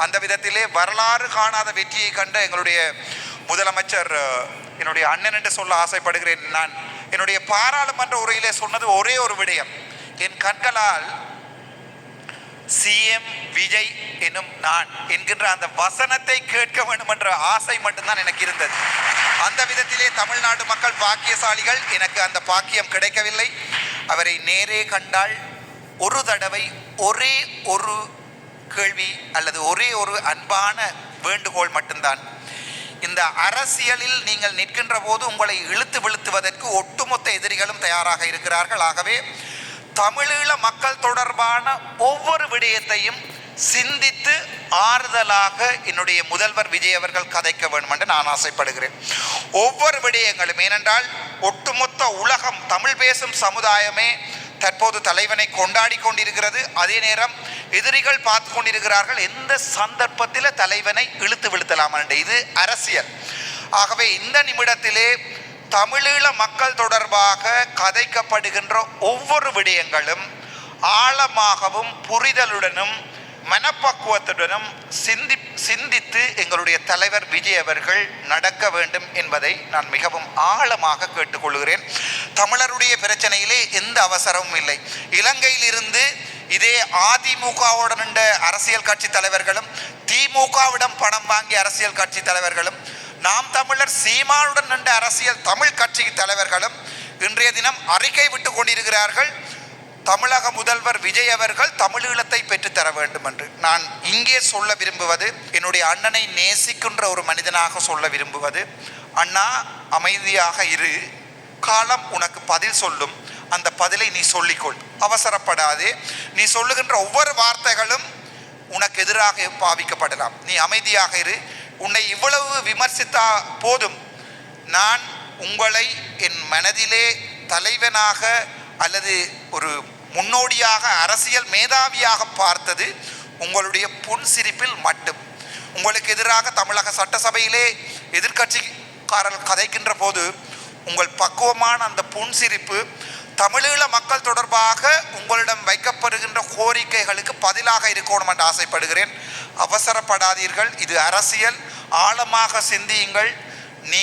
அந்த விதத்திலே வரலாறு காணாத வெற்றியை கண்ட எங்களுடைய முதலமைச்சர் என்னுடைய அண்ணன் என்று சொல்ல ஆசைப்படுகிறேன். நான் என்னுடைய பாராளுமன்ற உரையிலே சொன்னது ஒரே ஒரு விடயம், என் கண்களால் சிஎம் விஜய் எனும் நான் என்கின்ற அந்த வசனத்தை கேட்க வேண்டும் என்ற ஆசை மட்டும்தான் எனக்கு இருந்தது. அந்த விதத்திலே தமிழ்நாடு மக்கள் பாக்கியசாலிகள். எனக்கு அந்த பாக்கியம் கிடைக்கவில்லை. அவரை நேரே கண்டால் ஒரு தடவை ஒரே ஒரு கேள்வி அல்லது ஒரே ஒரு அன்பான வேண்டுகோள் மட்டும்தான். இந்த அரசியலில் நீங்கள் நிற்கின்ற போது உங்களை இழுத்து வீழ்த்துவதற்கு ஒட்டுமொத்த எதிரிகளும் தயாராக இருக்கிறார்கள். ஆகவே தமிழீழ மக்கள் தொடர்பான ஒவ்வொரு விடயத்தையும் சிந்தித்து ஆறுதலாக என்னுடைய முதல்வர் விஜய் அவர்கள் கதைக்க வேண்டும் என்று நான் ஆசைப்படுகிறேன். ஒவ்வொரு விடயங்களும், ஏனென்றால் ஒட்டுமொத்த உலகம், தமிழ் பேசும் சமுதாயமே தற்போது தலைவனை கொண்டாடி கொண்டிருக்கிறது. அதே நேரம் எதிரிகள் பார்த்து கொண்டிருக்கிறார்கள், எந்த சந்தர்ப்பத்தில் தலைவனை இழுத்து வீழ்த்தலாம் என்று. இது அரசியல். ஆகவே இந்த நிமிடத்திலே தமிழீழ மக்கள் தொடர்பாக கதைக்கப்படுகின்ற ஒவ்வொரு விடயங்களும் ஆழமாகவும் புரிதலுடனும் மனப்பக்குவத்துடனும் சிந்தித்து எங்களுடைய தலைவர் விஜய் அவர்கள் நடக்க வேண்டும் என்பதை நான் மிகவும் ஆழமாக கேட்டுக்கொள்கிறேன். தமிழருடைய பிரச்சனையிலே எந்த அவசரமும் இல்லை. இலங்கையிலிருந்து இதே அதிமுகவுடன் நின்ற அரசியல் கட்சி தலைவர்களும் திமுகவிடம் பணம் வாங்கிய அரசியல் கட்சி தலைவர்களும் நாம் தமிழர் சீமானுடன் நின்ற அரசியல் தமிழ் கட்சி தலைவர்களும் இன்றைய தினம் அறிக்கை விட்டு கொண்டிருக்கிறார்கள். தமிழக முதல்வர் விஜய் அவர்கள் தமிழீழத்தை பெற்றுத்தர வேண்டும் என்று. நான் இங்கே சொல்ல விரும்புவது, என்னுடைய அண்ணனை நேசிக்கின்ற ஒரு மனிதனாக சொல்ல விரும்புவது, அண்ணா அமைதியாக இரு, காலம் உனக்கு பதில் சொல்லும், அந்த பதிலை நீ சொல்லிக்கொள், அவசரப்படாதே. நீ சொல்லுகின்ற ஒவ்வொரு வார்த்தைகளும் உனக்கு எதிராக பாவிக்கப்படலாம், நீ அமைதியாக இரு. உன்னை இவ்வளவு விமர்சித்தா போதும், நான் உங்களை என் மனதிலே தலைவனாக அல்லது ஒரு முன்னோடியாக அரசியல் மேதாவியாக பார்த்தது உங்களுடைய புன்சிரிப்பில் மட்டும். உங்களுக்கு எதிராக தமிழக சட்டசபையிலே எதிர்கட்சிக்காரர்கள் கதைக்கின்ற போது உங்கள் பக்குவமான அந்த புன்சிரிப்பு தமிழீழ மக்கள் தொடர்பாக உங்களிடம் வைக்கப்படுகின்ற கோரிக்கைகளுக்கு பதிலாக இருக்கணும் என்று ஆசைப்படுகிறேன். அவசரப்படாதீர்கள், இது அரசியல். ஆழமாக சிந்தியுங்கள். நீ